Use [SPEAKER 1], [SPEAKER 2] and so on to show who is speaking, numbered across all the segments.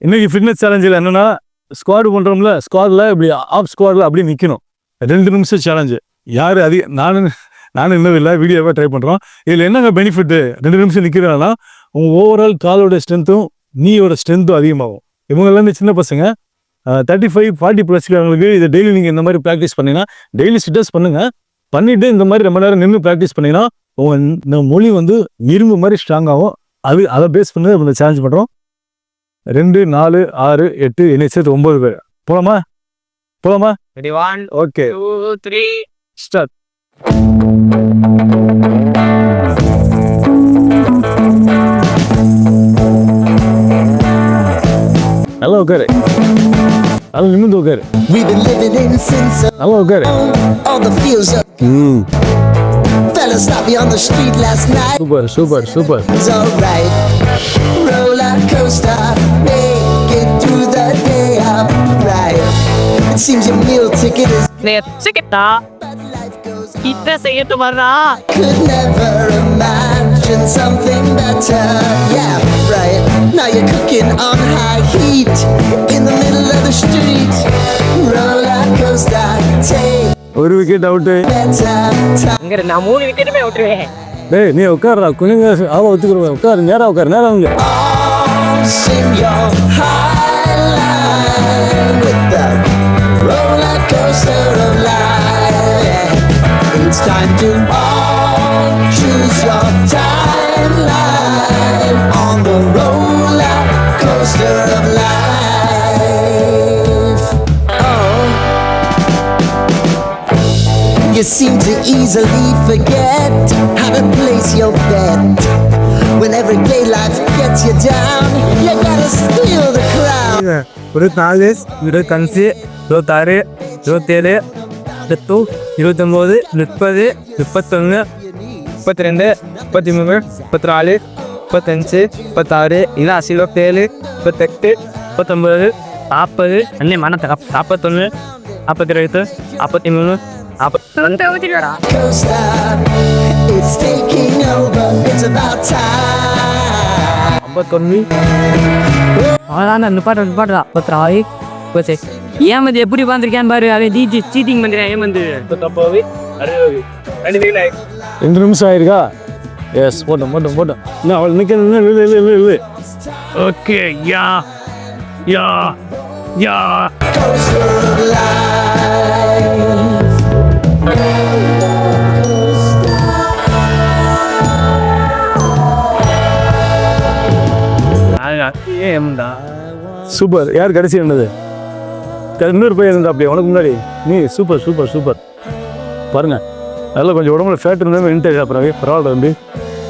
[SPEAKER 1] இன்றைக்கி ஃபிட்னஸ் சேலஞ்சில் என்னென்னா ஸ்குவாட் பண்ணுறோம்ல, ஸ்குவாடில் இப்படி ஆஃப் ஸ்குவாடில் அப்படி நிற்கணும். 2 நிமிஷம் சேலஞ்சு. யார் நானும் இன்னும் இல்லை, வீடியோவாக ட்ரை பண்ணுறோம். இதில் என்னங்க பெனிஃபிட்டு, 2 நிமிஷம் நிற்கிறதுனா உங்கள் ஓவரால் காலோட ஸ்ட்ரென்த்தும் நீயோட ஸ்ட்ரென்த்தும் அதிகமாகும். இவங்கெல்லாம் சின்ன பசங்க 35-40 ப்ளஸ்க்கு இதை டெய்லி நீங்கள் இந்த மாதிரி ப்ராக்டிஸ் பண்ணிங்கன்னா, டெய்லி சிட்டர்ஸ் பண்ணுங்கள். பண்ணிவிட்டு இந்த மாதிரி ரொம்ப நேரம் நின்று ப்ராக்டிஸ் பண்ணிங்கன்னா உங்கள் இந்த மொழி இரும்பு மாதிரி ஸ்ட்ராங் ஆகும். அதை பேஸ் பண்ணி நம்ம சேலஞ்ச் பண்ணுறோம். 2, 4, 6, 8 என்னை சேர்த்து 9 பேர். போலாமா?
[SPEAKER 2] Ready, 1,
[SPEAKER 1] okay,
[SPEAKER 2] 2, 3,
[SPEAKER 1] start. நல்லா உட்காரு, நல்லா நிமிர்ந்து உட்காரு, நல்லா உட்காரு.
[SPEAKER 3] Fella stopped me on the street last night.
[SPEAKER 1] Super.
[SPEAKER 3] It's alright. Roller coaster, make it through the day upright. It seems your meal ticket is
[SPEAKER 2] seketa.
[SPEAKER 3] but life goes on.
[SPEAKER 2] Kita saya tu marah.
[SPEAKER 3] Could never imagine something better. Yeah, right. Now you're cooking on high heat in the middle of the street. Roller coaster, take
[SPEAKER 1] ஒரு wicket out.
[SPEAKER 2] இங்க நான் 3 விக்கெட்டுமே விட்டுருவேன்.
[SPEAKER 1] டேய் நீ உட்காருடா, கொஞ்சம் ஒத்துக்குறேன். உட்காரு, நேரம் உட்காரு.
[SPEAKER 3] Sing your high line with the roller coaster of life. It's time to all choose your timeline on the roller coaster of life. Oh, you seem to easily forget how to place your bet. When everyday life gets you down, you gotta steal the crown.
[SPEAKER 2] 24, 25, 26, 27, 28, 29, 30, 31, 32, 33, 34, 35, 36, 27, 28, 39, 40, அண்ணே மனத்தை 41, 42, 43, 42.
[SPEAKER 3] Coaster, it's taking over. It's about time.
[SPEAKER 2] 51. அவ்வளோதான் நிப்பாடுறா 46, 56. ஏமது எப்படி உட்காந்துருக்கேன்னு பாரு. அவன் டிஜி seating பண்ணுறேன். ஏமந்து 49, 60,
[SPEAKER 1] 2 நிமிஷம் ஆயிருக்கா? S, போட்டோம். இன்னும் அவள் நிற்க.
[SPEAKER 2] Okay, yeah
[SPEAKER 3] Coaster of life.
[SPEAKER 2] ஏம்டா
[SPEAKER 1] சூப்பர். யார் கடைசி என்னது? இன்னொரு பையன் இருந்தா அப்படியே உனக்கு முன்னாடி. நீ சூப்பர் பாருங்க. நல்லா கொஞ்சம் உடம்புல ஃபேட் இருந்தாலும் இன்டேஜ் அப்புறம் பரவாயில்ல.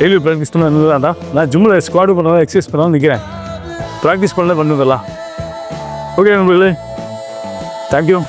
[SPEAKER 1] டெய்லி ப்ராக்டிஸ் பண்ண இருந்ததா? நான் ஜிம்மில் ஸ்குவாட் பண்ணாலும் எக்ஸசைஸ் பண்ணாலும் நிற்கிறேன். ப்ராக்டிஸ் பண்ணலாம் பண்ணுதெல்லாம். ஓகே நண்பர்களே, தேங்க்யூ.